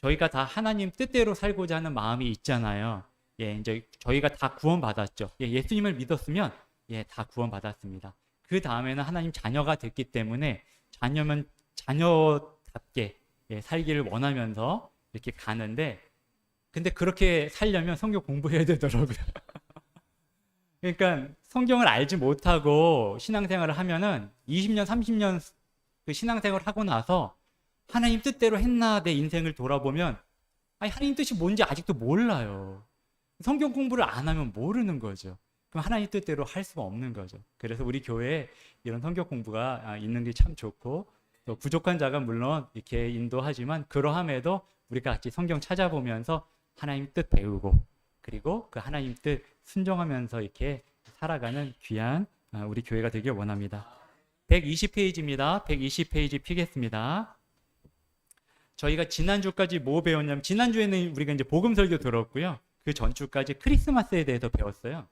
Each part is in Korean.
저희가 다 하나님 뜻대로 살고자 하는 마음이 있잖아요. 예, 이제 저희가 다 구원받았죠. 예, 예수님을 믿었으면 예, 다 구원받았습니다. 그 다음에는 하나님 자녀가 됐기 때문에 자녀면 자녀답게 예, 살기를 원하면서 이렇게 가는데, 근데 그렇게 살려면 성경 공부해야 되더라고요. 그러니까 성경을 알지 못하고 신앙생활을 하면은 20년, 30년 그 신앙생활을 하고 나서 하나님 뜻대로 했나 내 인생을 돌아보면 아니 하나님 뜻이 뭔지 아직도 몰라요. 성경 공부를 안 하면 모르는 거죠. 그럼 하나님 뜻대로 할 수가 없는 거죠. 그래서 우리 교회에 이런 성경 공부가 있는 게 참 좋고, 또 부족한 자가 물론 이렇게 인도하지만 그러함에도 우리가 같이 성경 찾아보면서 하나님 뜻 배우고, 그리고 그 하나님 뜻 순종하면서 이렇게 살아가는 귀한 우리 교회가 되길 원합니다. 120페이지입니다. 120페이지 피겠습니다. 저희가 지난주까지 뭐 배웠냐면, 지난주에는 우리가 이제 복음 설교 들었고요. 그 전주까지 크리스마스에 대해서 배웠어요.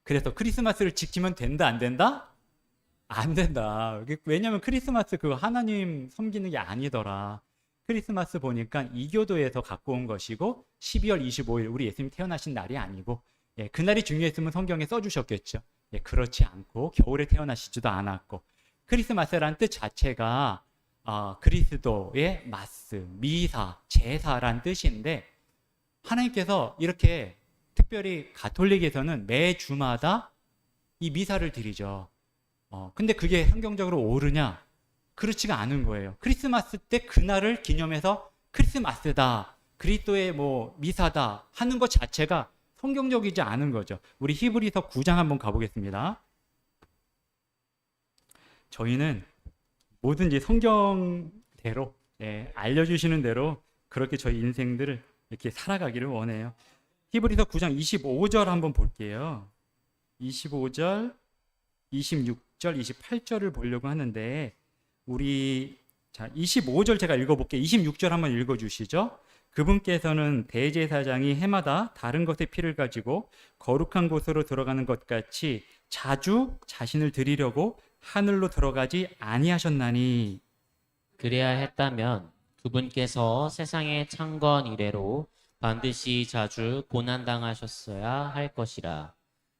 그래서 크리스마스를 지키면 된다, 안 된다? 안 된다. 왜냐면 크리스마스 그거 하나님 섬기는 게 아니더라. 크리스마스 보니까 이교도에서 갖고 온 것이고 12월 25일 우리 예수님 태어나신 날이 아니고, 예, 그날이 중요했으면 성경에 써주셨겠죠. 예, 그렇지 않고 겨울에 태어나시지도 않았고, 크리스마스란 뜻 자체가 그리스도의 마스, 미사, 제사란 뜻인데, 하나님께서 이렇게 특별히 가톨릭에서는 매 주마다 이 미사를 드리죠. 근데 그게 성경적으로 옳으냐? 그렇지가 않은 거예요. 크리스마스 때 그날을 기념해서 크리스마스다, 그리스도의 뭐 미사다 하는 것 자체가 성경적이지 않은 거죠. 우리 히브리서 9장 한번 가보겠습니다. 저희는 뭐든지 성경대로, 예, 알려주시는 대로 그렇게 저희 인생들을 이렇게 살아가기를 원해요. 히브리서 9장 25절 한번 볼게요. 25절, 26절, 28절을 보려고 하는데, 우리 자 25절 제가 읽어볼게요. 26절 한번 읽어주시죠. 그분께서는 대제사장이 해마다 다른 것의 피를 가지고 거룩한 곳으로 들어가는 것 같이 자주 자신을 드리려고 하늘로 들어가지 아니하셨나니. 그래야 했다면 그분께서 세상의 창건 이래로 반드시 자주 고난당하셨어야 할 것이라.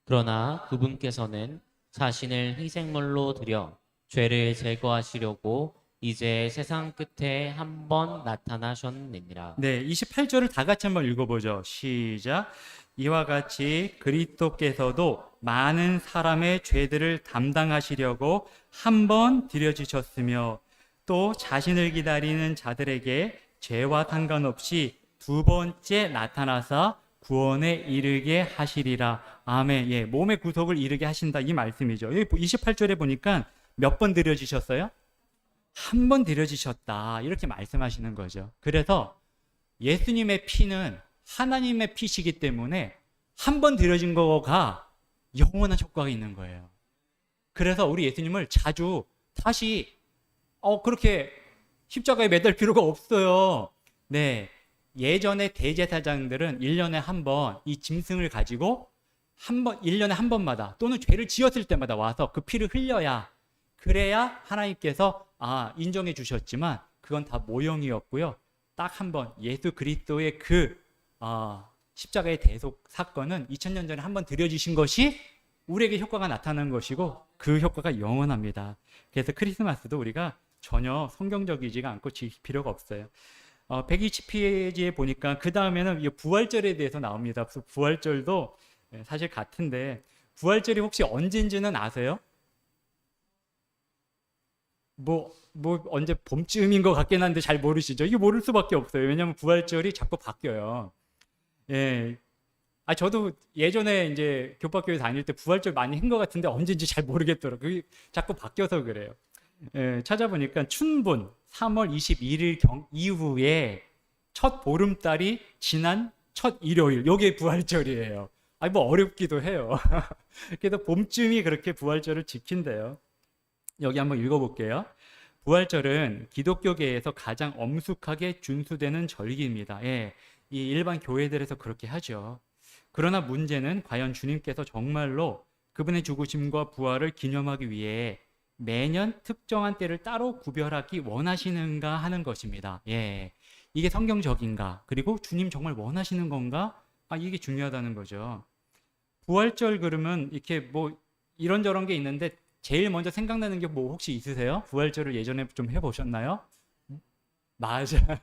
그러나 그분께서는 자신을 희생물로 드려 죄를 제거하시려고 이제 세상 끝에 한 번 나타나셨느니라. 네, 28절을 다 같이 한번 읽어보죠. 시작. 이와 같이 그리스도께서도 많은 사람의 죄들을 담당하시려고 한 번 드려지셨으며, 또 자신을 기다리는 자들에게 죄와 상관없이 두 번째 나타나사 구원에 이르게 하시리라. 아멘. 예, 몸의 구속을 이르게 하신다, 이 말씀이죠. 여기 28절에 보니까 몇 번 드려지셨어요? 한 번 드려지셨다, 이렇게 말씀하시는 거죠. 그래서 예수님의 피는 하나님의 피시기 때문에 한 번 드려진 거가 영원한 효과가 있는 거예요. 그래서 우리 예수님을 자주 다시 그렇게 십자가에 매달 필요가 없어요. 네, 예전에 대제사장들은 1년에 한 번 이 짐승을 가지고 1년에 한 번마다, 또는 죄를 지었을 때마다 와서 그 피를 흘려야, 그래야 하나님께서 인정해 주셨지만, 그건 다 모형이었고요. 딱 한 번 예수 그리스도의 그 십자가의 대속 사건은 2000년 전에 한 번 드려주신 것이 우리에게 효과가 나타나는 것이고, 그 효과가 영원합니다. 그래서 크리스마스도 우리가 전혀 성경적이지가 않고 지킬 필요가 없어요. 120페이지에 보니까 그 다음에는 부활절에 대해서 나옵니다. 그래서 부활절도 사실 같은데, 부활절이 혹시 언제인지는 아세요? 뭐 언제 봄쯤인 것 같긴 한데 잘 모르시죠? 이게 모를 수밖에 없어요. 왜냐하면 부활절이 자꾸 바뀌어요. 예. 저도 예전에 이제 교파교회 다닐 때 부활절 많이 한 것 같은데 언제인지 잘 모르겠더라고요. 그게 자꾸 바뀌어서 그래요. 예, 찾아보니까 춘분 3월 21일 이후에 첫 보름달이 지난 첫 일요일, 요게 부활절이에요. 뭐 어렵기도 해요. 그래서 봄쯤이 그렇게 부활절을 지킨대요. 여기 한번 읽어볼게요. 부활절은 기독교계에서 가장 엄숙하게 준수되는 절기입니다. 예, 이 일반 교회들에서 그렇게 하죠. 그러나 문제는 과연 주님께서 정말로 그분의 죽으심과 부활을 기념하기 위해 매년 특정한 때를 따로 구별하기 원하시는가 하는 것입니다. 예. 이게 성경적인가? 그리고 주님 정말 원하시는 건가? 이게 중요하다는 거죠. 부활절 그러면 이렇게 뭐 이런저런 게 있는데 제일 먼저 생각나는 게 뭐 혹시 있으세요? 부활절을 예전에 좀 해보셨나요? 맞아요.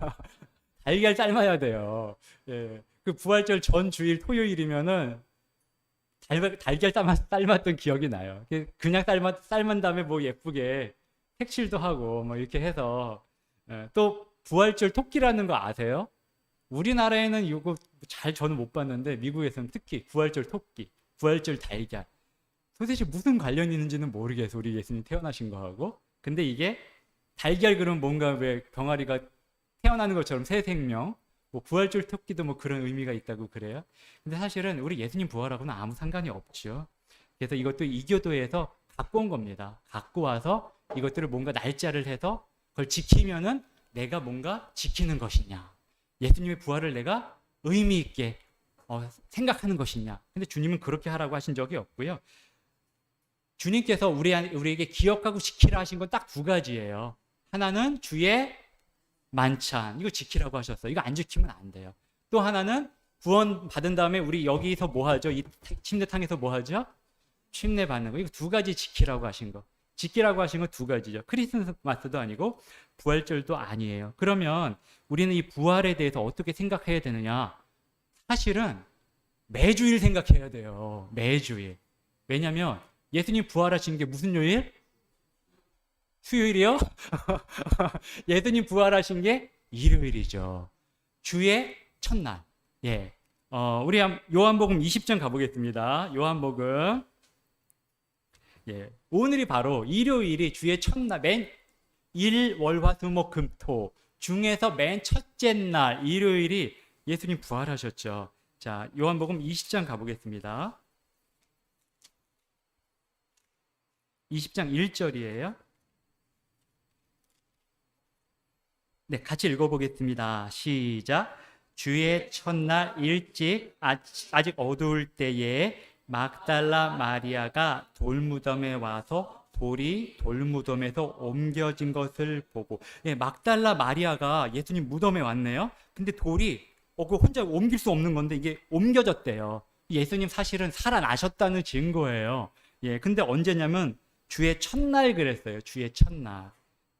달걀 삶아야 돼요. 예. 그 부활절 전 주일 토요일이면은 달걀 삶았던 기억이 나요. 그냥 삶은 다음에 뭐 예쁘게 색칠도 하고 뭐 이렇게 해서. 또 부활절 토끼라는 거 아세요? 우리나라에는 이거 잘 저는 못 봤는데 미국에서는 특히 부활절 토끼, 부활절 달걀. 도대체 무슨 관련이 있는지는 모르겠어. 우리 예수님 태어나신 거하고. 근데 이게 달걀 그러면 뭔가 왜 병아리가 태어나는 것처럼 새 생명, 뭐 부활절 토끼도 뭐 그런 의미가 있다고 그래요. 근데 사실은 우리 예수님 부활하고는 아무 상관이 없죠. 그래서 이것도 이교도에서 갖고 온 겁니다. 갖고 와서 이것들을 뭔가 날짜를 해서 그걸 지키면은 내가 뭔가 지키는 것이냐, 예수님의 부활을 내가 의미 있게 생각하는 것이냐. 근데 주님은 그렇게 하라고 하신 적이 없고요. 주님께서 우리에게 기억하고 지키라 하신 건 딱 두 가지예요. 하나는 주의 만찬, 이거 지키라고 하셨어요. 이거 안 지키면 안 돼요. 또 하나는 구원 받은 다음에 우리 여기서 뭐 하죠? 이 침례탕에서 뭐 하죠? 침례 받는 거. 이거 두 가지 지키라고 하신 거. 지키라고 하신 건 두 가지죠. 크리스마스도 아니고 부활절도 아니에요. 그러면 우리는 이 부활에 대해서 어떻게 생각해야 되느냐? 사실은 매주일 생각해야 돼요. 매주일. 왜냐하면 예수님 부활하신 게 무슨 요일? 수요일이요? 예수님 부활하신 게 일요일이죠. 주의 첫날. 예. 우리 요한복음 20장 가보겠습니다. 요한복음. 예. 오늘이 바로 일요일이 주의 첫날, 맨 일, 월, 화, 수, 목, 금, 토 중에서 맨 첫째 날 일요일이 예수님 부활하셨죠. 자, 요한복음 20장 가보겠습니다. 20장 1절이에요. 네, 같이 읽어보겠습니다. 시작. 주의 첫날 일찍 아직 어두울 때에 막달라 마리아가 돌무덤에 와서 돌이 돌무덤에서 옮겨진 것을 보고. 예, 막달라 마리아가 예수님 무덤에 왔네요. 근데 돌이 그 혼자 옮길 수 없는 건데 이게 옮겨졌대요. 예수님 사실은 살아나셨다는 증거예요. 예, 근데 언제냐면 주의 첫날 그랬어요. 주의 첫날.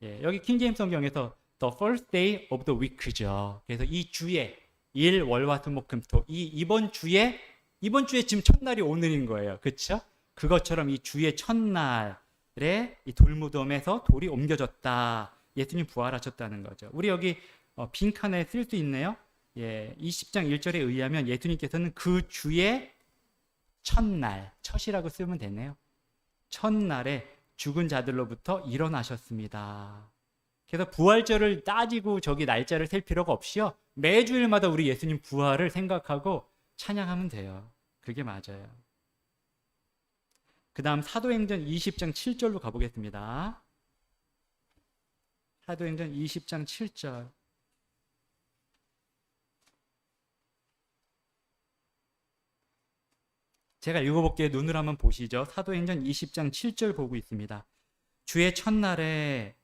예, 여기 킹제임스 성경에서 the first day of the week죠. 그래서 이 주에 일, 월, 화, 수, 목, 금, 토 이번 주에 지금 첫날이 오늘인 거예요. 그렇죠? 그것처럼 이 주의 첫날에 이 돌무덤에서 돌이 옮겨졌다. 예수님 부활하셨다는 거죠. 우리 여기 빈칸에 쓸 수 있네요. 예, 20장 1절에 의하면 예수님께서는 그 주의 첫날, 첫이라고 쓰면 되네요. 첫날에 죽은 자들로부터 일어나셨습니다. 그래서 부활절을 따지고 저기 날짜를 셀 필요가 없이요. 매주일마다 우리 예수님 부활을 생각하고 찬양하면 돼요. 그게 맞아요. 그 다음 사도행전 20장 7절로 가보겠습니다. 사도행전 20장 7절. 제가 읽어볼게요. 눈으로 한번 보시죠. 사도행전 20장 7절 보고 있습니다. 주의 첫날에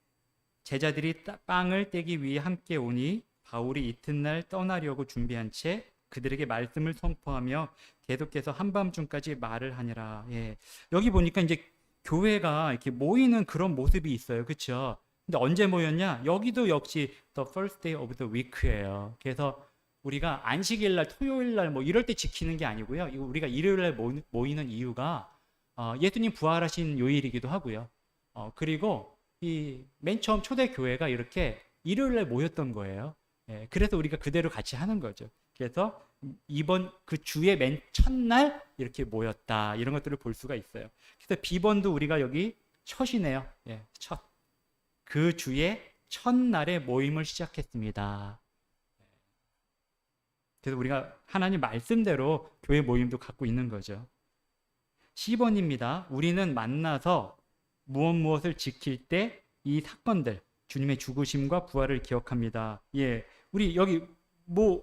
제자들이 빵을 떼기 위해 함께 오니 바울이 이튿날 떠나려고 준비한 채 그들에게 말씀을 선포하며 계속해서 한밤중까지 말을 하니라. 예. 여기 보니까 이제 교회가 이렇게 모이는 그런 모습이 있어요. 그렇죠? 근데 언제 모였냐? 여기도 역시 the first day of the week예요. 그래서 우리가 안식일 날, 토요일 날 뭐 이럴 때 지키는 게 아니고요. 이거 우리가 일요일 날 모이는 이유가 예수님 부활하신 요일이기도 하고요. 그리고 이 맨 처음 초대 교회가 이렇게 일요일 날 모였던 거예요. 예, 그래서 우리가 그대로 같이 하는 거죠. 그래서 이번 그 주의 맨 첫날 이렇게 모였다. 이런 것들을 볼 수가 있어요. 그래서 비번도 우리가 여기 첫이네요. 예, 첫. 그 주의 첫날에 모임을 시작했습니다. 그래서 우리가 하나님 말씀대로 교회 모임도 갖고 있는 거죠. 10번입니다. 우리는 만나서 무엇을 지킬 때 이 사건들, 주님의 죽으심과 부활을 기억합니다. 예, 우리 여기 뭘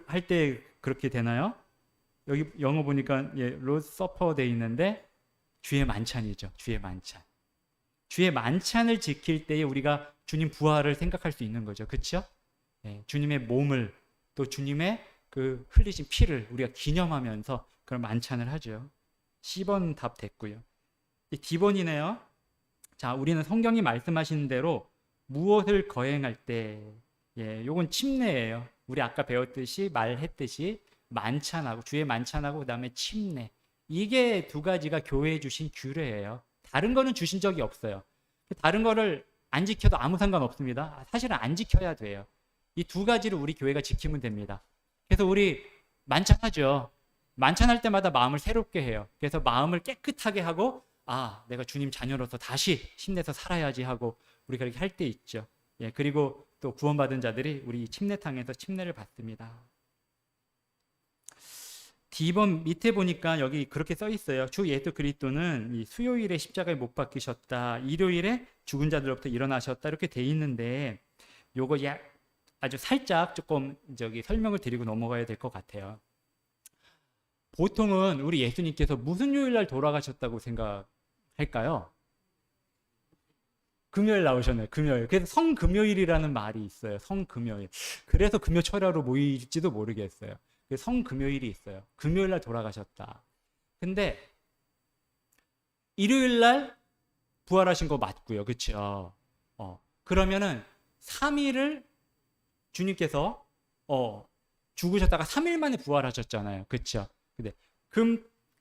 할 때 그렇게 되나요? 여기 영어 보니까 예, 로드 서퍼 돼 있는데 주의 만찬이죠. 주의 만찬. 주의 만찬을 지킬 때에 우리가 주님 부활을 생각할 수 있는 거죠. 그렇죠? 예, 주님의 몸을 또 주님의 그 흘리신 피를 우리가 기념하면서 그런 만찬을 하죠. C번 답 됐고요. D번이네요. 자, 우리는 성경이 말씀하시는 대로 무엇을 거행할 때, 예, 요건 침례예요. 우리 아까 배웠듯이 말했듯이 만찬하고 주의 만찬하고 그다음에 침례. 이게 두 가지가 교회에 주신 규례예요. 다른 거는 주신 적이 없어요. 다른 거를 안 지켜도 아무 상관없습니다. 사실은 안 지켜야 돼요. 이 두 가지를 우리 교회가 지키면 됩니다. 그래서 우리 만찬하죠. 만찬할 때마다 마음을 새롭게 해요. 그래서 마음을 깨끗하게 하고 아, 내가 주님 자녀로서 다시 힘내서 살아야지 하고 우리가 이렇게 할 때 있죠. 예, 그리고 또 구원받은 자들이 우리 침례탕에서 침례를 받습니다. D번 밑에 보니까 여기 그렇게 써 있어요. 주 예수 그리스도는 이 수요일에 십자가에 못 박히셨다. 일요일에 죽은 자들로부터 일어나셨다. 이렇게 돼 있는데 요거 아주 살짝 조금 설명을 드리고 넘어가야 될 것 같아요. 보통은 우리 예수님께서 무슨 요일 날 돌아가셨다고 생각할까요? 금요일 나오셨네요. 금요일. 그래서 성금요일이라는 말이 있어요. 성금요일. 그래서 금요철야로 모일지도 모르겠어요. 성금요일이 있어요. 금요일 날 돌아가셨다. 근데 일요일 날 부활하신 거 맞고요. 그렇죠? 그러면은 3일을 주님께서 죽으셨다가 3일 만에 부활하셨잖아요. 그렇죠? 근데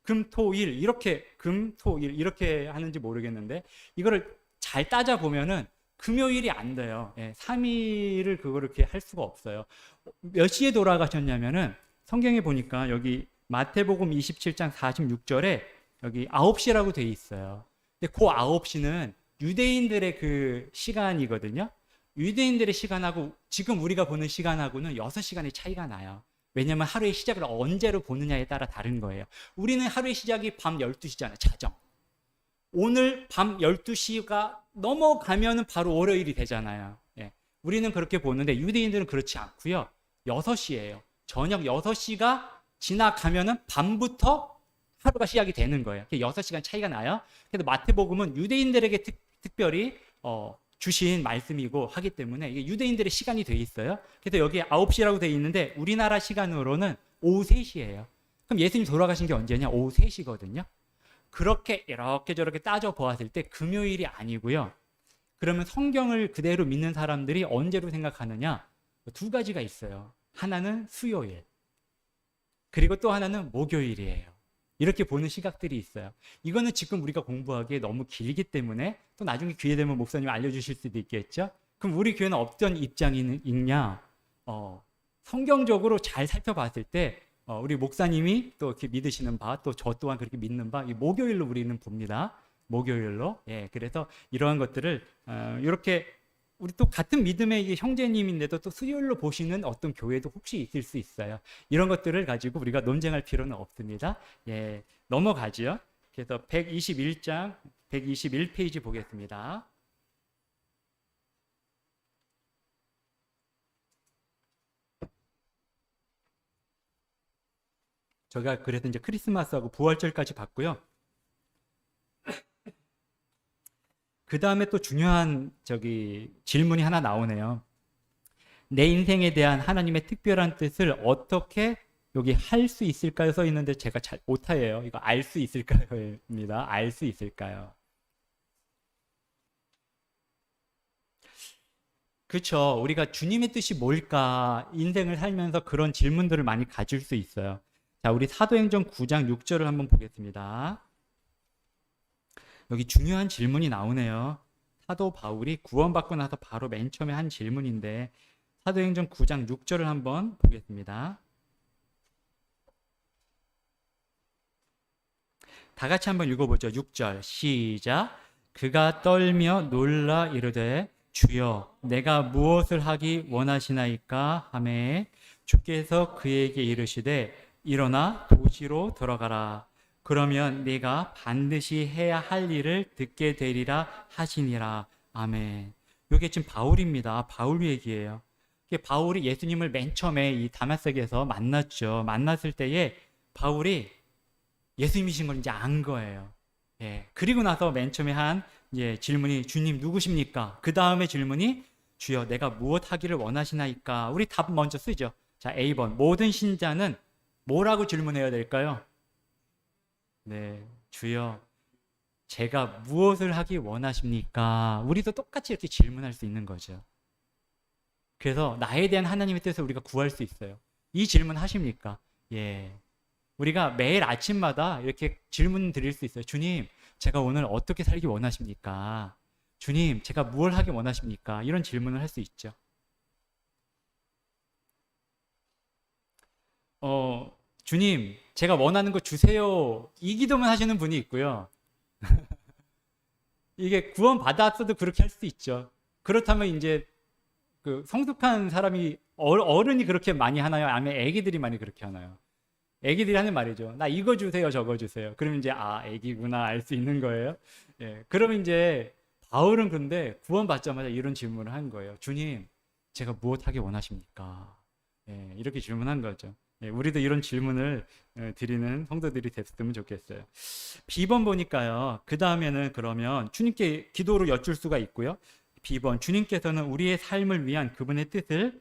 금토일 이렇게 하는지 모르겠는데 이거를 잘 따져 보면은 금요일이 안 돼요. 예, 3일을 그거를 이렇게 할 수가 없어요. 몇 시에 돌아가셨냐면은 성경에 보니까 여기 마태복음 27장 46절에 여기 9시라고 돼 있어요. 근데 그 9시는 유대인들의 그 시간이거든요. 유대인들의 시간하고 지금 우리가 보는 시간하고는 6시간의 차이가 나요. 왜냐하면 하루의 시작을 언제로 보느냐에 따라 다른 거예요. 우리는 하루의 시작이 밤 12시잖아요. 자정. 오늘 밤 12시가 넘어가면은 바로 월요일이 되잖아요. 예. 우리는 그렇게 보는데 유대인들은 그렇지 않고요. 6시예요. 저녁 6시가 지나가면은 밤부터 하루가 시작이 되는 거예요. 6시간 차이가 나요. 그래서 마태복음은 유대인들에게 특별히 주신 말씀이고 하기 때문에 이게 유대인들의 시간이 돼 있어요. 그래서 여기 9시라고 돼 있는데 우리나라 시간으로는 오후 3시예요. 그럼 예수님 돌아가신 게 언제냐? 오후 3시거든요. 그렇게 이렇게 저렇게 따져 보았을 때 금요일이 아니고요. 그러면 성경을 그대로 믿는 사람들이 언제로 생각하느냐? 두 가지가 있어요. 하나는 수요일, 그리고 또 하나는 목요일이에요. 이렇게 보는 시각들이 있어요. 이거는 지금 우리가 공부하기에 너무 길기 때문에 또 나중에 기회 되면 목사님 알려주실 수도 있겠죠. 그럼 우리 교회는 어떤 입장이 있냐? 성경적으로 잘 살펴봤을 때 우리 목사님이 또 이렇게 믿으시는 바, 또 저 또한 그렇게 믿는 바, 이 목요일로 우리는 봅니다. 목요일로. 예, 그래서 이러한 것들을 이렇게 우리 또 같은 믿음의 형제님인데도 또 수요일로 보시는 어떤 교회도 혹시 있을 수 있어요. 이런 것들을 가지고 우리가 논쟁할 필요는 없습니다. 예, 넘어가죠. 그래서 121장 121페이지 보겠습니다. 제가 그래서 이제 크리스마스하고 부활절까지 봤고요. 그 다음에 또 중요한 질문이 하나 나오네요. 내 인생에 대한 하나님의 특별한 뜻을 어떻게 여기 할 수 있을까요? 써 있는데 제가 잘 오타예요. 이거 알 수 있을까요?입니다. 알 수 있을까요? 그렇죠. 우리가 주님의 뜻이 뭘까 인생을 살면서 그런 질문들을 많이 가질 수 있어요. 자, 우리 사도행전 9장 6절을 한번 보겠습니다. 여기 중요한 질문이 나오네요. 사도 바울이 구원받고 나서 바로 맨 처음에 한 질문인데 사도행전 9장 6절을 한번 보겠습니다. 다 같이 한번 읽어보죠. 6절 시작. 그가 떨며 놀라 이르되 주여 내가 무엇을 하기 원하시나이까 하매 주께서 그에게 이르시되 일어나 도시로 들어가라. 그러면 네가 반드시 해야 할 일을 듣게 되리라 하시니라. 아멘. 이게 지금 바울입니다. 바울 얘기예요. 바울이 예수님을 맨 처음에 이 다마스에서 만났죠. 만났을 때에 바울이 예수님이신 걸 이제 안 거예요. 예. 그리고 나서 맨 처음에 한 예, 질문이 주님 누구십니까? 그 다음에 질문이 주여 내가 무엇 하기를 원하시나이까? 우리 답 먼저 쓰죠. 자, A번. 모든 신자는 뭐라고 질문해야 될까요? 네, 주여 제가 무엇을 하기 원하십니까? 우리도 똑같이 이렇게 질문할 수 있는 거죠. 그래서 나에 대한 하나님의 뜻을 우리가 구할 수 있어요. 이 질문 하십니까? 예. 우리가 매일 아침마다 이렇게 질문 드릴 수 있어요. 주님, 제가 오늘 어떻게 살기 원하십니까? 주님, 제가 무엇을 하기 원하십니까? 이런 질문을 할 수 있죠. 주님, 제가 원하는 거 주세요. 이 기도만 하시는 분이 있고요. 이게 구원 받았어도 그렇게 할 수 있죠. 그렇다면 이제 그 성숙한 사람이 어른이 그렇게 많이 하나요? 아니면 애기들이 많이 그렇게 하나요? 애기들이 하는 말이죠. 나 이거 주세요, 저거 주세요. 그러면 이제 애기구나 알 수 있는 거예요. 예. 그러면 이제 바울은 근데 구원 받자마자 이런 질문을 한 거예요. 주님, 제가 무엇 하기 원하십니까? 예, 이렇게 질문한 거죠. 예, 우리도 이런 질문을 드리는 성도들이 됐으면 좋겠어요. B번 보니까요. 그 다음에는 그러면 주님께 기도로 여쭐 수가 있고요. B번, 주님께서는 우리의 삶을 위한 그분의 뜻을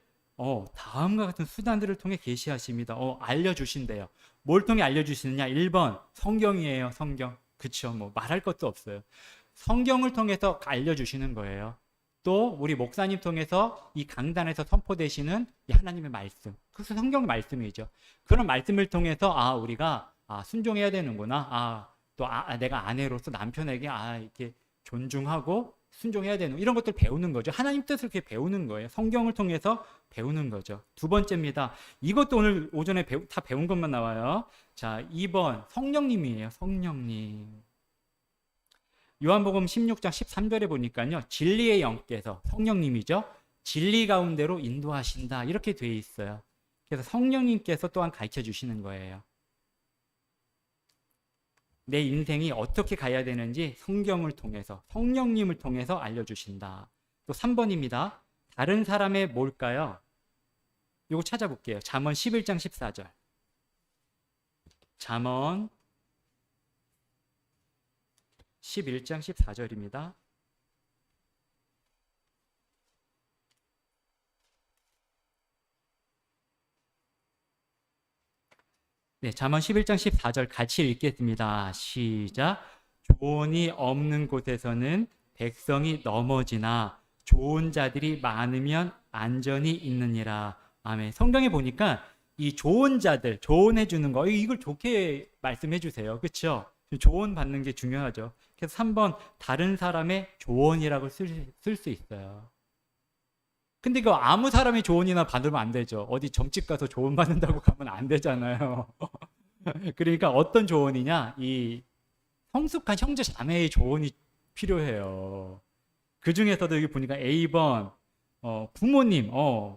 다음과 같은 수단들을 통해 계시하십니다. 알려주신대요. 뭘 통해 알려주시느냐? 1번, 성경이에요. 성경. 그쵸. 뭐 말할 것도 없어요. 성경을 통해서 알려주시는 거예요. 또 우리 목사님 통해서 이 강단에서 선포되시는 이 하나님의 말씀, 그것은 성경 말씀이죠. 그런 말씀을 통해서 우리가 순종해야 되는구나. 또 내가 아내로서 남편에게 이렇게 존중하고 순종해야 되는 이런 것들 배우는 거죠. 하나님 뜻을 이렇게 배우는 거예요. 성경을 통해서 배우는 거죠. 두 번째입니다. 이것도 오늘 오전에 다 배운 것만 나와요. 자, 2번 성령님이에요. 성령님. 요한복음 16장 13절에 보니까요. 진리의 영께서 성령님이죠. 진리 가운데로 인도하신다. 이렇게 돼 있어요. 그래서 성령님께서 또한 가르쳐 주시는 거예요. 내 인생이 어떻게 가야 되는지 성경을 통해서, 성령님을 통해서 알려주신다. 또 3번입니다. 다른 사람의 뭘까요? 이거 찾아볼게요. 잠언 11장 14절. 잠언 11장 14절입니다. 네, 잠언 11장 14절 같이 읽겠습니다. 시작. 조언이 없는 곳에서는 백성이 넘어지나 좋은 자들이 많으면 안전이 있느니라. 아멘. 성경에 보니까 이 좋은 자들, 조언해 주는 거, 이걸 좋게 말씀해 주세요. 그렇죠? 조언 받는 게 중요하죠. 그래서 3번 다른 사람의 조언이라고 쓸 수 있어요. 근데 이거 아무 사람이 조언이나 받으면 안 되죠. 어디 점집 가서 조언 받는다고 가면 안 되잖아요. 그러니까 어떤 조언이냐? 이 성숙한 형제 자매의 조언이 필요해요. 그 중에서도 여기 보니까 A번 부모님,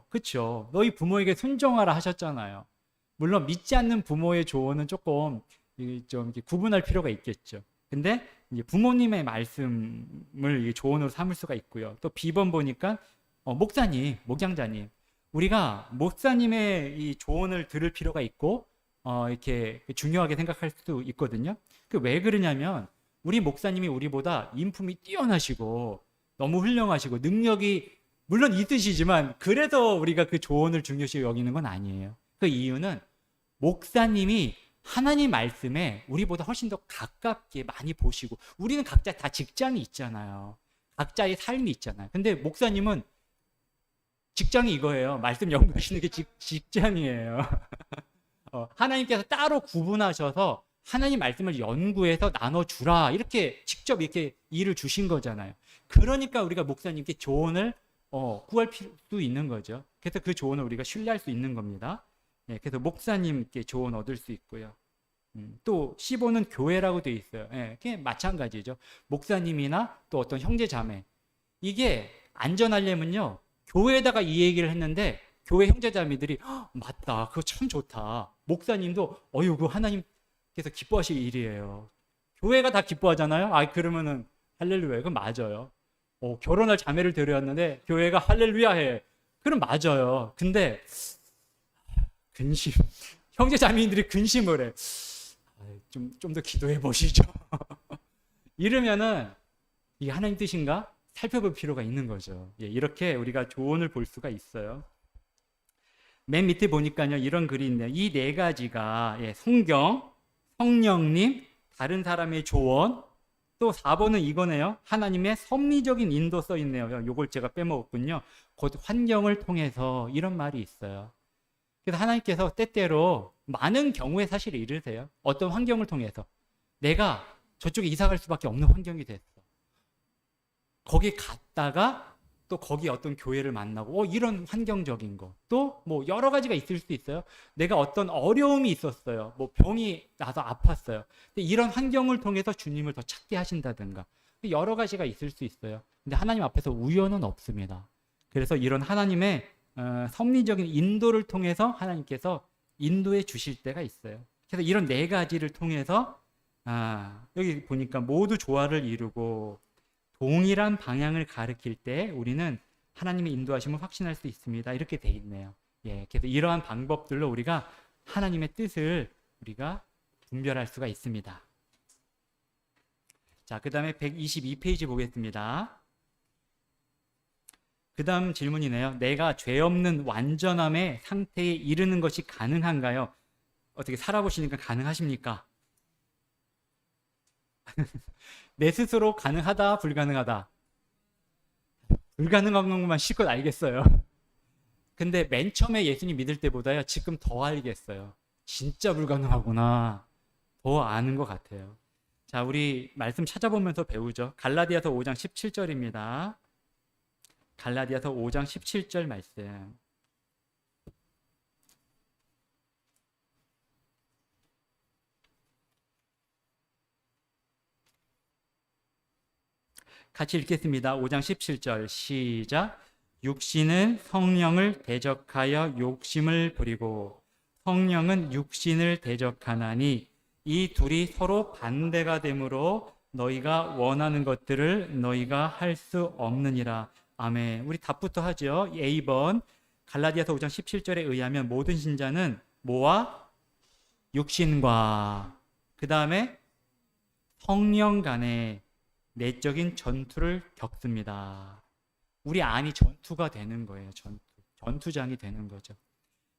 그쵸. 너희 부모에게 순종하라 하셨잖아요. 물론 믿지 않는 부모의 조언은 조금 좀 이렇게 구분할 필요가 있겠죠. 근데 이제 부모님의 말씀을 조언으로 삼을 수가 있고요. 또 B번 보니까 목사님, 목양자님, 우리가 목사님의 이 조언을 들을 필요가 있고 이렇게 중요하게 생각할 수도 있거든요. 그 왜 그러냐면 우리 목사님이 우리보다 인품이 뛰어나시고 너무 훌륭하시고 능력이 물론 있으시지만 그래서 우리가 그 조언을 중요시 여기는 건 아니에요. 그 이유는 목사님이 하나님 말씀에 우리보다 훨씬 더 가깝게 많이 보시고 우리는 각자 다 직장이 있잖아요. 각자의 삶이 있잖아요. 근데 목사님은 직장이 이거예요. 말씀 연구하시는 게 직장이에요. 하나님께서 따로 구분하셔서 하나님 말씀을 연구해서 나눠주라. 이렇게 직접 이렇게 일을 주신 거잖아요. 그러니까 우리가 목사님께 조언을 구할 수 있는 거죠. 그래서 그 조언을 우리가 신뢰할 수 있는 겁니다. 예, 그래서 목사님께 조언 얻을 수 있고요. 또 15는 교회라고 되어 있어요. 예, 그게 마찬가지죠. 목사님이나 또 어떤 형제 자매. 이게 안전하려면요. 교회에다가 이 얘기를 했는데 교회 형제자매들이 맞다. 그거 참 좋다. 목사님도 그거 하나님께서 기뻐하실 일이에요. 교회가 다 기뻐하잖아요. 그러면은 할렐루야. 그건 맞아요. 결혼할 자매를 데려왔는데 교회가 할렐루야 해. 그럼 맞아요. 근데 근심. 형제자매인들이 근심을 해. 좀 더 기도해 보시죠. 이러면은 이게 하나님 뜻인가? 살펴볼 필요가 있는 거죠. 예, 이렇게 우리가 조언을 볼 수가 있어요. 맨 밑에 보니까요, 이런 글이 있네요. 이 네 가지가 성경, 성령님, 다른 사람의 조언, 또 4번은 이거네요. 하나님의 섭리적인 인도 써 있네요. 요걸 제가 빼먹었군요. 곧 환경을 통해서 이런 말이 있어요. 그래서 하나님께서 때때로 많은 경우에 사실 이르세요. 어떤 환경을 통해서 내가 저쪽에 이사 갈 수밖에 없는 환경이 됐어. 거기 갔다가 또 거기 어떤 교회를 만나고 이런 환경적인 거. 또 뭐 여러 가지가 있을 수 있어요. 내가 어떤 어려움이 있었어요. 뭐 병이 나서 아팠어요. 근데 이런 환경을 통해서 주님을 더 찾게 하신다든가 여러 가지가 있을 수 있어요. 근데 하나님 앞에서 우연은 없습니다. 그래서 이런 하나님의 섭리적인 인도를 통해서 하나님께서 인도해 주실 때가 있어요. 그래서 이런 네 가지를 통해서 여기 보니까 모두 조화를 이루고 동일한 방향을 가리킬 때 우리는 하나님의 인도하심을 확신할 수 있습니다. 이렇게 돼 있네요. 예, 그래서 이러한 방법들로 우리가 하나님의 뜻을 우리가 분별할 수가 있습니다. 자, 그 다음에 122페이지 보겠습니다. 그 다음 질문이네요. 내가 죄 없는 완전함의 상태에 이르는 것이 가능한가요? 어떻게 살아보시니까 가능하십니까? 내 스스로 가능하다, 불가능하다? 불가능한 것만 실컷 알겠어요. 근데 맨 처음에 예수님 믿을 때보다요, 지금 더 알겠어요. 진짜 불가능하구나. 더 아는 것 같아요. 자, 우리 말씀 찾아보면서 배우죠. 갈라디아서 5장 17절입니다. 갈라디아서 5장 17절 말씀. 같이 읽겠습니다. 5장 17절 시작. 육신은 성령을 대적하여 욕심을 부리고 성령은 육신을 대적하나니 이 둘이 서로 반대가 되므로 너희가 원하는 것들을 너희가 할 수 없느니라. 아멘. 우리 답부터 하죠. A번 갈라디아서 5장 17절에 의하면 모든 신자는 뭐와? 육신과 그 다음에 성령 간의 내적인 전투를 겪습니다. 우리 안이 전투가 되는 거예요. 전투장이 되는 거죠.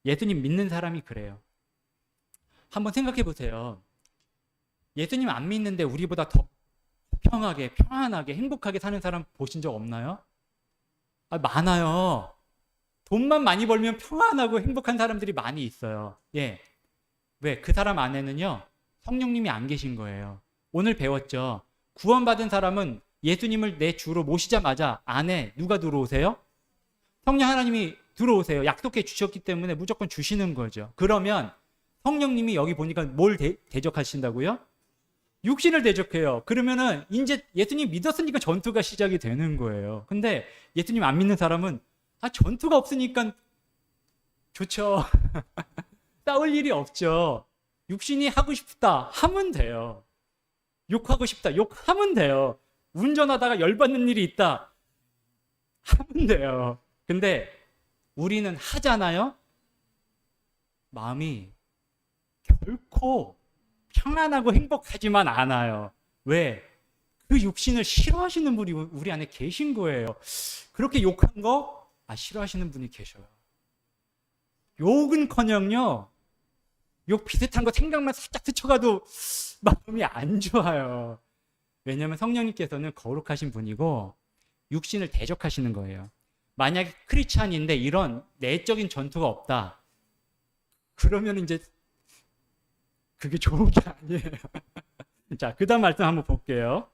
예수님 믿는 사람이 그래요. 한번 생각해 보세요. 예수님 안 믿는데 우리보다 더 평하게, 평안하게, 행복하게 사는 사람 보신 적 없나요? 많아요. 돈만 많이 벌면 평안하고 행복한 사람들이 많이 있어요. 예. 왜? 그 사람 안에는요, 성령님이 안 계신 거예요. 오늘 배웠죠. 구원받은 사람은 예수님을 내 주로 모시자마자 안에 누가 들어오세요? 성령 하나님이 들어오세요. 약속해 주셨기 때문에 무조건 주시는 거죠. 그러면 성령님이 여기 보니까 뭘 대적하신다고요? 육신을 대적해요. 그러면은 이제 예수님 믿었으니까 전투가 시작이 되는 거예요. 근데 예수님 안 믿는 사람은 전투가 없으니까 좋죠. 싸울 일이 없죠. 육신이 하고 싶다 하면 돼요. 욕하고 싶다 욕하면 돼요. 운전하다가 열받는 일이 있다 하면 돼요. 근데 우리는 하잖아요. 마음이 결코 평안하고 행복하지만 않아요. 왜? 그 육신을 싫어하시는 분이 우리 안에 계신 거예요. 그렇게 욕한 거 싫어하시는 분이 계셔요. 욕은커녕요, 욕 비슷한 거 생각만 살짝 스쳐가도 마음이 안 좋아요. 왜냐하면 성령님께서는 거룩하신 분이고 육신을 대적하시는 거예요. 만약에 크리스찬인데 이런 내적인 전투가 없다, 그러면 이제 그게 좋은 게 아니에요. 자, 그 다음 말씀 한번 볼게요.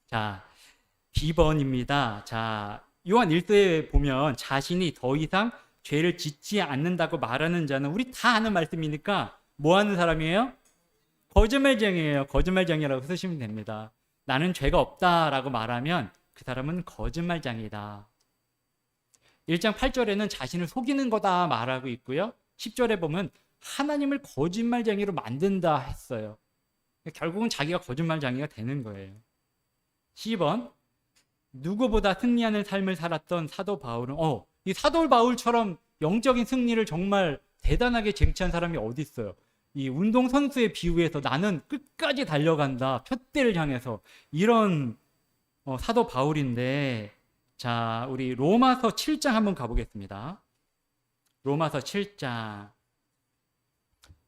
자, B번입니다. 자, 요한 1서에 보면 자신이 더 이상 죄를 짓지 않는다고 말하는 자는, 우리 다 아는 말씀이니까 뭐 하는 사람이에요? 거짓말쟁이에요. 거짓말쟁이라고 쓰시면 됩니다. 나는 죄가 없다라고 말하면 그 사람은 거짓말쟁이다. 1장 8절에는 자신을 속이는 거다 말하고 있고요. 10절에 보면 하나님을 거짓말쟁이로 만든다 했어요. 결국은 자기가 거짓말쟁이가 되는 거예요. 10번, 누구보다 승리하는 삶을 살았던 사도 바울은 이 사도 바울처럼 영적인 승리를 정말 대단하게 쟁취한 사람이 어디 있어요? 이 운동선수의 비유에서 나는 끝까지 달려간다, 푯대를 향해서, 이런 사도 바울인데, 자, 우리 로마서 7장 한번 가보겠습니다. 로마서 7장.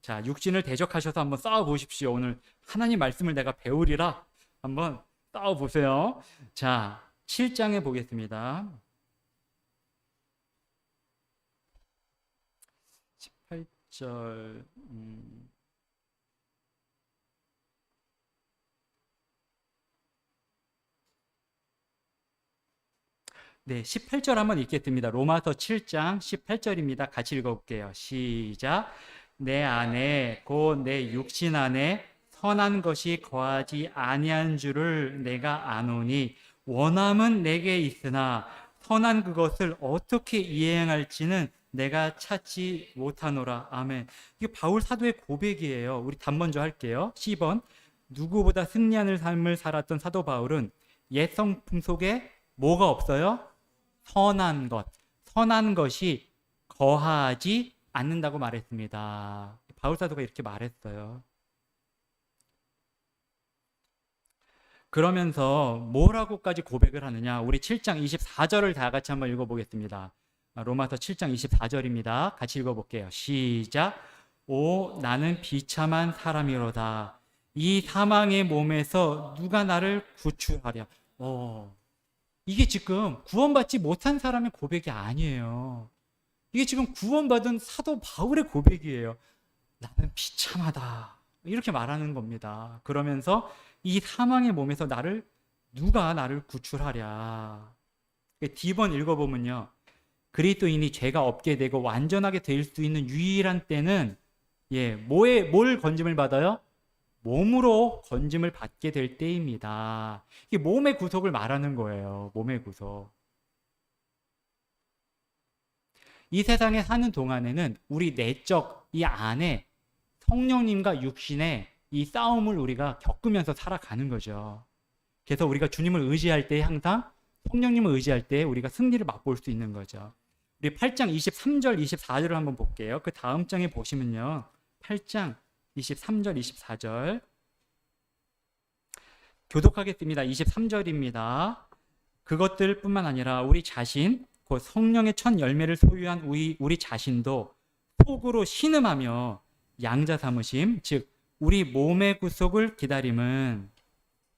자, 육신을 대적하셔서 한번 싸워보십시오. 오늘 하나님 말씀을 내가 배우리라. 한번 싸워보세요. 자, 7장에 보겠습니다. 18절. 네, 18절 한번 읽겠습니다. 로마서 7장 18절입니다. 같이 읽어볼게요. 시작. 내 안에 곧 내 육신 안에 선한 것이 거하지 아니한 줄을 내가 아노니 원함은 내게 있으나 선한 그것을 어떻게 이행할지는 내가 찾지 못하노라. 아멘. 이게 바울 사도의 고백이에요. 우리 답 먼저 할게요. 10번. 누구보다 승리하는 삶을 살았던 사도 바울은 옛 성품 속에 뭐가 없어요? 선한 것. 선한 것이 거하지 않는다고 말했습니다. 바울 사도가 이렇게 말했어요. 그러면서 뭐라고까지 고백을 하느냐? 우리 7장 24절을 다 같이 한번 읽어보겠습니다. 로마서 7장 24절입니다. 같이 읽어볼게요. 시작. 오, 나는 비참한 사람이로다. 이 사망의 몸에서 누가 나를 구출하랴. 이게 지금 구원받지 못한 사람의 고백이 아니에요. 이게 지금 구원받은 사도 바울의 고백이에요. 나는 비참하다. 이렇게 말하는 겁니다. 그러면서 이 사망의 몸에서 누가 나를 구출하랴. D번 읽어보면요. 그리스도인이 죄가 없게 되고 완전하게 될 수 있는 유일한 때는 뭘 건짐을 받아요? 몸으로 건짐을 받게 될 때입니다. 이게 몸의 구속을 말하는 거예요. 몸의 구속. 이 세상에 사는 동안에는 우리 내적 이 안에 성령님과 육신의 이 싸움을 우리가 겪으면서 살아가는 거죠. 그래서 우리가 주님을 의지할 때 항상 성령님을 의지할 때 우리가 승리를 맛볼 수 있는 거죠. 우리 8장 23절, 24절을 한번 볼게요. 그 다음 장에 보시면요. 8장 23절, 24절. 교독하겠습니다. 23절입니다. 그것들뿐만 아니라 우리 자신, 곧 성령의 첫 열매를 소유한 우리 자신도 속으로 신음하며 양자 삼으심, 즉 우리 몸의 구속을 기다림은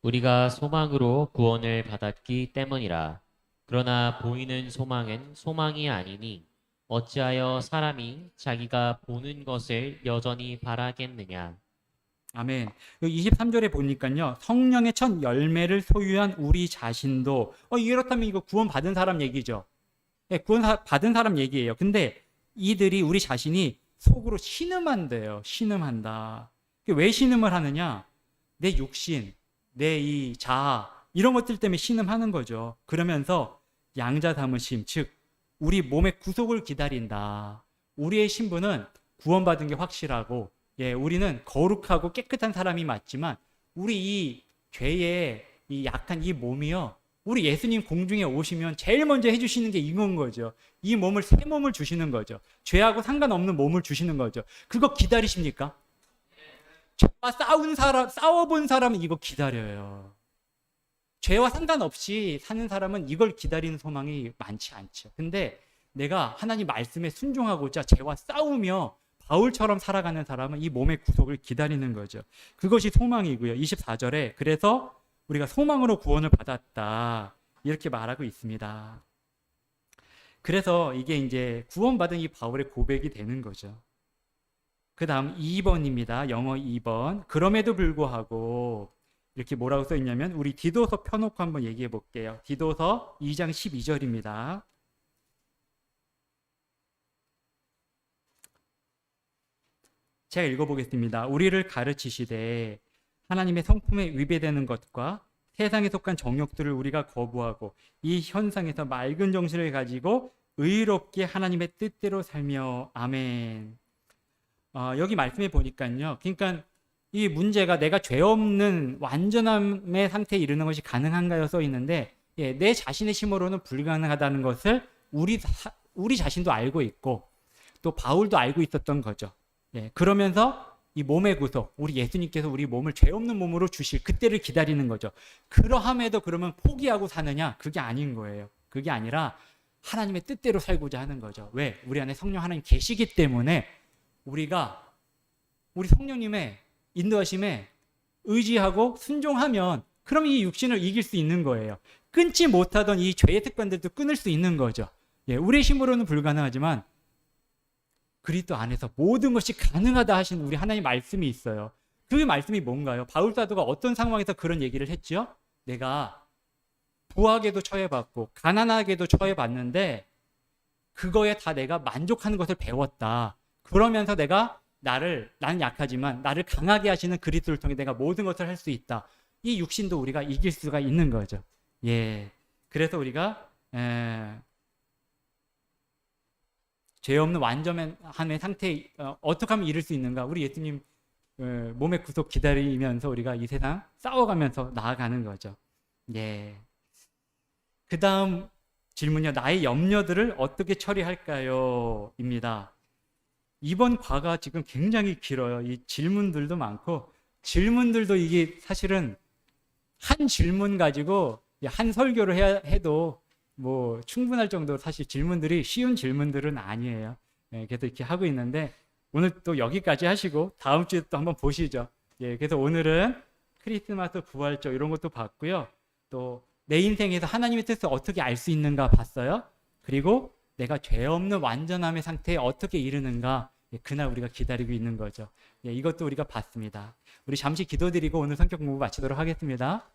우리가 소망으로 구원을 받았기 때문이라. 그러나 보이는 소망은 소망이 아니니 어찌하여 사람이 자기가 보는 것을 여전히 바라겠느냐. 아멘. 23절에 보니까요. 성령의 첫 열매를 소유한 우리 자신도 이렇다면 이거 구원 받은 사람 얘기죠. 구원 받은 사람 얘기예요. 근데 이들이 우리 자신이 속으로 신음한대요. 신음한다. 왜 신음을 하느냐? 내 육신, 내 이 자아 이런 것들 때문에 신음하는 거죠. 그러면서 양자 삼으심, 즉 우리 몸의 구속을 기다린다. 우리의 신분은 구원받은 게 확실하고 우리는 거룩하고 깨끗한 사람이 맞지만 우리 이 죄의 이 약한 이 몸이요. 우리 예수님 공중에 오시면 제일 먼저 해주시는 게 이건 거죠. 이 몸을 새 몸을 주시는 거죠. 죄하고 상관없는 몸을 주시는 거죠. 그거 기다리십니까? 죄와 싸워본 사람은 이거 기다려요. 죄와 상관없이 사는 사람은 이걸 기다리는 소망이 많지 않죠. 근데 내가 하나님 말씀에 순종하고자 죄와 싸우며 바울처럼 살아가는 사람은 이 몸의 구속을 기다리는 거죠. 그것이 소망이고요. 24절에 그래서 우리가 소망으로 구원을 받았다. 이렇게 말하고 있습니다. 그래서 이게 이제 구원받은 이 바울의 고백이 되는 거죠. 그 다음 2번입니다. 영어 2번. 그럼에도 불구하고 이렇게 뭐라고 써 있냐면 우리 디도서 펴놓고 한번 얘기해 볼게요. 디도서 2장 12절입니다. 제가 읽어보겠습니다. 우리를 가르치시되 하나님의 성품에 위배되는 것과 세상에 속한 정욕들을 우리가 거부하고 이 현상에서 맑은 정신을 가지고 의롭게 하나님의 뜻대로 살며 아멘. 여기 말씀해 보니까요. 그러니까 이 문제가 내가 죄 없는 완전함의 상태에 이르는 것이 가능한가요? 써 있는데 내 자신의 힘으로는 불가능하다는 것을 우리 자신도 알고 있고 또 바울도 알고 있었던 거죠. 그러면서 이 몸의 구속, 우리 예수님께서 우리 몸을 죄 없는 몸으로 주실 그때를 기다리는 거죠. 그러함에도 그러면 포기하고 사느냐? 그게 아닌 거예요. 그게 아니라 하나님의 뜻대로 살고자 하는 거죠. 왜? 우리 안에 성령 하나님 계시기 때문에 우리가 우리 성령님의 인도하심에 의지하고 순종하면 그럼 이 육신을 이길 수 있는 거예요. 끊지 못하던 이 죄의 특권들도 끊을 수 있는 거죠. 예, 우리의 힘으로는 불가능하지만 그리스도 안에서 모든 것이 가능하다 하신 우리 하나님 말씀이 있어요. 그 말씀이 뭔가요? 바울 사도가 어떤 상황에서 그런 얘기를 했죠? 내가 부하게도 처해봤고 가난하게도 처해봤는데 그거에 다 내가 만족하는 것을 배웠다. 그러면서 나는 약하지만 나를 강하게 하시는 그리스도를 통해 내가 모든 것을 할 수 있다. 이 육신도 우리가 이길 수가 있는 거죠. 예, 그래서 우리가 죄 없는 완전함의 상태에 어떻게 하면 이룰 수 있는가? 우리 예수님 몸의 구속 기다리면서 우리가 이 세상 싸워가면서 나아가는 거죠. 예. 그 다음 질문이요. 나의 염려들을 어떻게 처리할까요? 입니다. 이번 과가 지금 굉장히 길어요. 이 질문들도 많고 질문들도 이게 사실은 한 질문 가지고 한 설교를 해도 뭐 충분할 정도로 사실 질문들이 쉬운 질문들은 아니에요. 예, 그래서 이렇게 하고 있는데 오늘 또 여기까지 하시고 다음 주에 또 한번 보시죠. 예, 그래서 오늘은 크리스마스 부활절 이런 것도 봤고요. 또 내 인생에서 하나님의 뜻을 어떻게 알 수 있는가 봤어요. 그리고 내가 죄 없는 완전함의 상태에 어떻게 이르는가, 예, 그날 우리가 기다리고 있는 거죠. 예, 이것도 우리가 봤습니다. 우리 잠시 기도드리고 오늘 성격 공부 마치도록 하겠습니다.